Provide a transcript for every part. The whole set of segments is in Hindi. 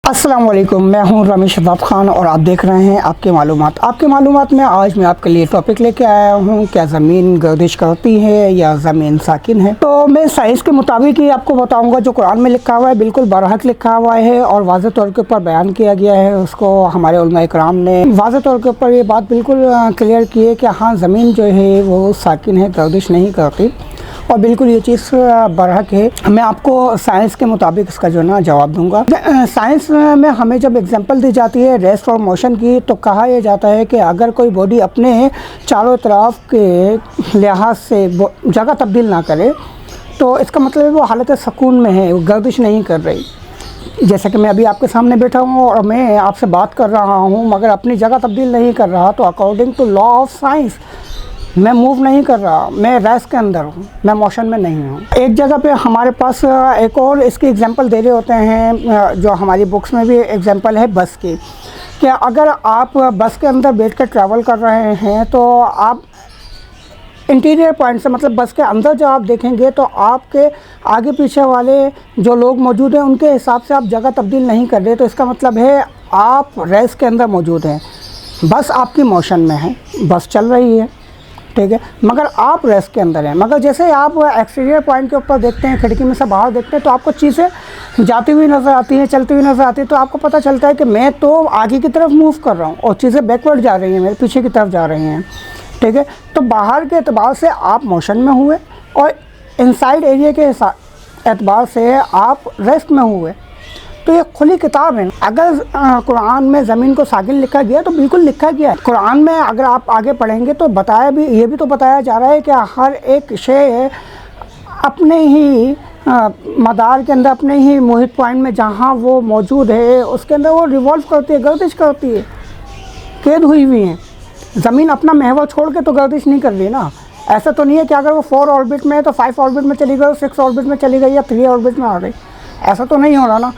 अस्सलाम वालेकुम, मैं हूं रमेश शदाब खान और आप देख रहे हैं आपके मालूमात में। आज मैं आपके लिए टॉपिक लेके आया हूं, क्या ज़मीन गर्दिश करती है या ज़मीन साकिन है। तो मैं साइंस के मुताबिक ही आपको बताऊंगा। जो कुरान में लिखा हुआ है बिल्कुल बरहक लिखा हुआ है और वाज़ेह तौर के ऊपर बयान किया गया है। उसको हमारे उलमा इकराम ने वाज़ेह तौर के ऊपर ये बात बिल्कुल क्लियर की है कि हाँ, ज़मीन जो है वो साकिन है, गर्दिश नहीं करती और बिल्कुल ये चीज़ बरहक है। मैं आपको साइंस के मुताबिक इसका जो है ना जवाब दूंगा। साइंस में हमें जब एग्जांपल दी जाती है रेस्ट और मोशन की, तो कहा यह जाता है कि अगर कोई बॉडी अपने चारों तरफ के लिहाज से जगह तब्दील ना करे तो इसका मतलब है वो हालत सुकून में है, वो गर्दिश नहीं कर रही। जैसा कि मैं अभी आपके सामने बैठा हूँ और मैं आपसे बात कर रहा हूँ मगर अपनी जगह तब्दील नहीं कर रहा, तो according to law of science मैं मूव नहीं कर रहा, मैं रेस्ट के अंदर हूँ, मैं मोशन में नहीं हूँ। एक जगह पे हमारे पास एक और इसकी एग्जांपल दे रहे होते हैं, जो हमारी बुक्स में भी एग्जांपल है बस की, कि अगर आप बस के अंदर बैठ कर ट्रैवल कर रहे हैं तो आप इंटीरियर पॉइंट से, मतलब बस के अंदर जो आप देखेंगे तो आपके आगे पीछे वाले जो लोग मौजूद हैं उनके हिसाब से आप जगह तब्दील नहीं कर रहे, तो इसका मतलब है आप रेस्ट के अंदर मौजूद हैं। बस आपकी मोशन में है, बस चल रही है, ठीक है, मगर आप रेस्ट के अंदर हैं। मगर जैसे आप एक्सटीरियर पॉइंट के ऊपर देखते हैं, खिड़की में से बाहर देखते हैं, तो आपको चीज़ें जाती हुई नज़र आती हैं, चलती हुई नज़र आती है, तो आपको पता चलता है कि मैं तो आगे की तरफ मूव कर रहा हूँ और चीज़ें बैकवर्ड जा रही हैं, मेरे पीछे की तरफ जा रही हैं, ठीक है। तो बाहर के एतबार से आप मोशन में हुए और इनसाइड एरिया के एतबार से आप रेस्ट में हुए। तो ये खुली किताब है। अगर कुरान में ज़मीन को साकिन लिखा गया तो बिल्कुल लिखा गया है। कुरान में अगर आप आगे पढ़ेंगे तो बताया भी, ये भी तो बताया जा रहा है कि हर एक शे अपने ही मदार के अंदर, अपने ही मोहित पॉइंट में जहाँ वो मौजूद है उसके अंदर वो रिवॉल्व करती है, गर्दिश करती है, कैद हुई हुई है। ज़मीन अपना महवर छोड़ के तो गर्दिश नहीं कर रही ना। ऐसा तो नहीं है कि अगर वो 4 ऑर्बिट में है तो 5 ऑर्बिट में चली गई, 6 ऑर्बिट में चली गई या 3 ऑर्बिट में आ गई, ऐसा तो नहीं हो रहा ना।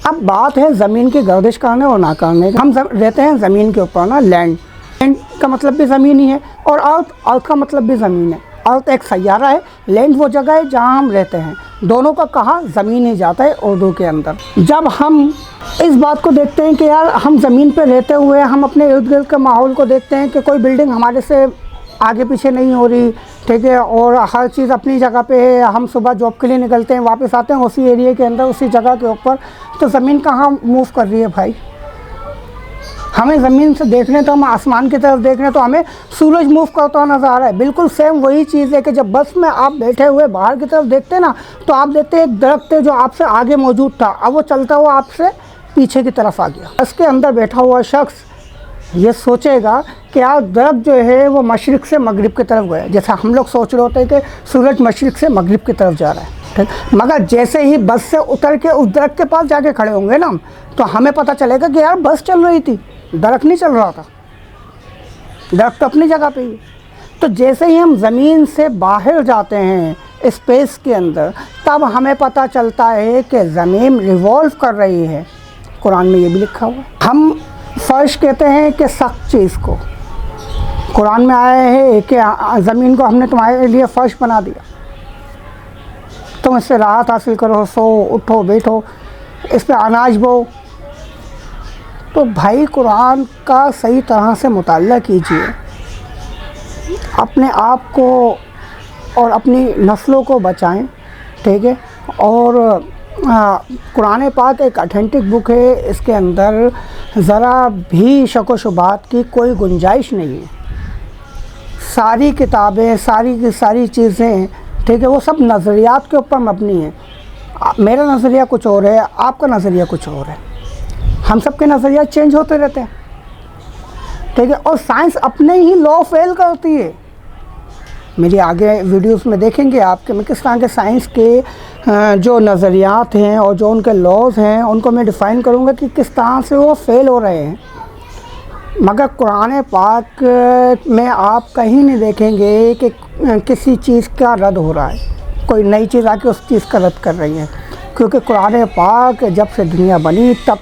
अब बात है ज़मीन की गर्दिश करने और ना करने। हम रहते हैं ज़मीन के ऊपर ना, लैंड का मतलब भी ज़मीन ही है और अर्थ का मतलब भी ज़मीन है। अर्थ एक सैयारा है, लैंड वो जगह है जहाँ हम रहते हैं। दोनों का कहा ज़मीन ही जाता है उर्दू के अंदर। जब हम इस बात को देखते हैं कि यार हम ज़मीन पर रहते हुए हम अपने इर्द गिर्द के माहौल को देखते हैं कि कोई बिल्डिंग हमारे से आगे पीछे नहीं हो रही, ठीक है, और हर चीज़ अपनी जगह पे है। हम सुबह जॉब के लिए निकलते हैं, वापस आते हैं उसी एरिया के अंदर, उसी जगह के ऊपर, तो ज़मीन कहाँ मूव कर रही है भाई। हमें ज़मीन से देखने तो हम आसमान की तरफ देख रहे हैं तो हमें सूरज मूव करता हुआ नज़र आ रहा है। बिल्कुल सेम वही चीज़ है कि जब बस में आप बैठे हुए बाहर की तरफ देखते हैं ना, तो आप देखते हैं एक दरख्त है जो आपसे आगे मौजूद था, अब वो चलता हुआ आपसे पीछे की तरफ आ गया। बस के अंदर बैठा हुआ शख्स ये सोचेगा कि यार दरख्त जो है वो मशरिक़ से मगरिब की तरफ गया, जैसा हम लोग सोच रहे होते हैं कि सूरज मशरिक़ से मगरिब की तरफ जा रहा है, ठीक। मगर जैसे ही बस से उतर के उस दरख्त के पास जाके खड़े होंगे ना, तो हमें पता चलेगा कि यार बस चल रही थी, दरख्त नहीं चल रहा था, दरख्त तो अपनी जगह पे ही। तो जैसे ही हम ज़मीन से बाहर जाते हैं स्पेस के अंदर, तब हमें पता चलता है कि ज़मीन रिवॉल्व कर रही है। कुरान में ये भी लिखा हुआ है। हम फ़र्श कहते हैं कि सख्त चीज़ को, कुरान में आया है कि ज़मीन को हमने तुम्हारे लिए फ़र्श बना दिया, तुम इससे राहत हासिल करो, सो उठो बैठो, इस पर अनाज बो। तो भाई कुरान का सही तरह से मुताला कीजिए, अपने आप को और अपनी नस्लों को बचाएं, ठीक है। और कुरान पाक एक ऑथेंटिक बुक है, इसके अंदर ज़रा भी शक व शुबात की कोई गुंजाइश नहीं है। सारी किताबें, सारी की सारी चीज़ें, ठीक है, वो सब नज़रियात के ऊपर मबनी है। मेरा नज़रिया कुछ और है, आपका नज़रिया कुछ और है, हम सब के नज़रिया चेंज होते रहते हैं, ठीक है। और साइंस अपने ही लॉ फेल करती है। मेरी आगे वीडियोस में देखेंगे आपके मैं किस तरह के साइंस के जो नज़रियात हैं और जो उनके लॉज़ हैं उनको मैं डिफ़ाइन करूँगा कि किस तरह से वो फेल हो रहे हैं। मगर कुरान पाक में आप कहीं नहीं देखेंगे कि किसी चीज़ का रद्द हो रहा है, कोई नई चीज़ आके उस चीज़ का रद्द कर रही है। क्योंकि कुरान पाक जब से दुनिया बनी तब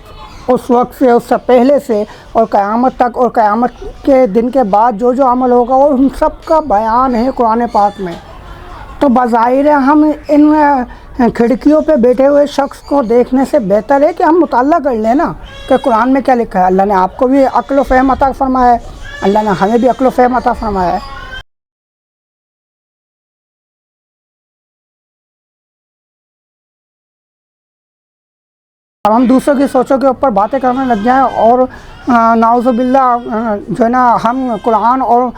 उस वक्त से, उससे पहले से और क़यामत तक और क़यामत के दिन के बाद जो जो अमल होगा वो उन सब का बयान है कुरान पाक में। तो बज़ाहिर हम इन खिड़कियों पे बैठे हुए शख्स को देखने से बेहतर है कि हम मुताल्ला कर लें ना कि कुरान में क्या लिखा है। अल्लाह ने आपको भी अक्ल व फ़हम अता फ़रमाया है, अल्लाह ने हमें भी अक्ल व फ़हम अता फ़रमाया है। अब हम दूसरों की सोचों के ऊपर बातें करने लग जाएं और नाउज़ुबिल्ला जो है ना हम कुरान और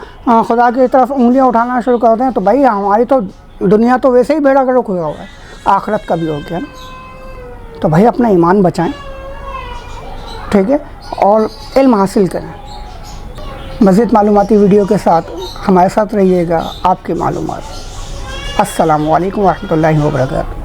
खुदा की तरफ उंगलियां उठाना शुरू कर दें, तो भाई हमारी तो दुनिया तो वैसे ही बेड़ा गर्क हुआ हुआ है, आखिरत का भी हो गया ना। तो भाई अपना ईमान बचाएं, ठीक है, और इल्म हासिल करें। मज़ीद मालूमाती वीडियो के साथ हमारे साथ रहिएगा, आपकी मालूमात। अस्सलामु अलैकुम व रहमतुल्लाहि व बरकातहू।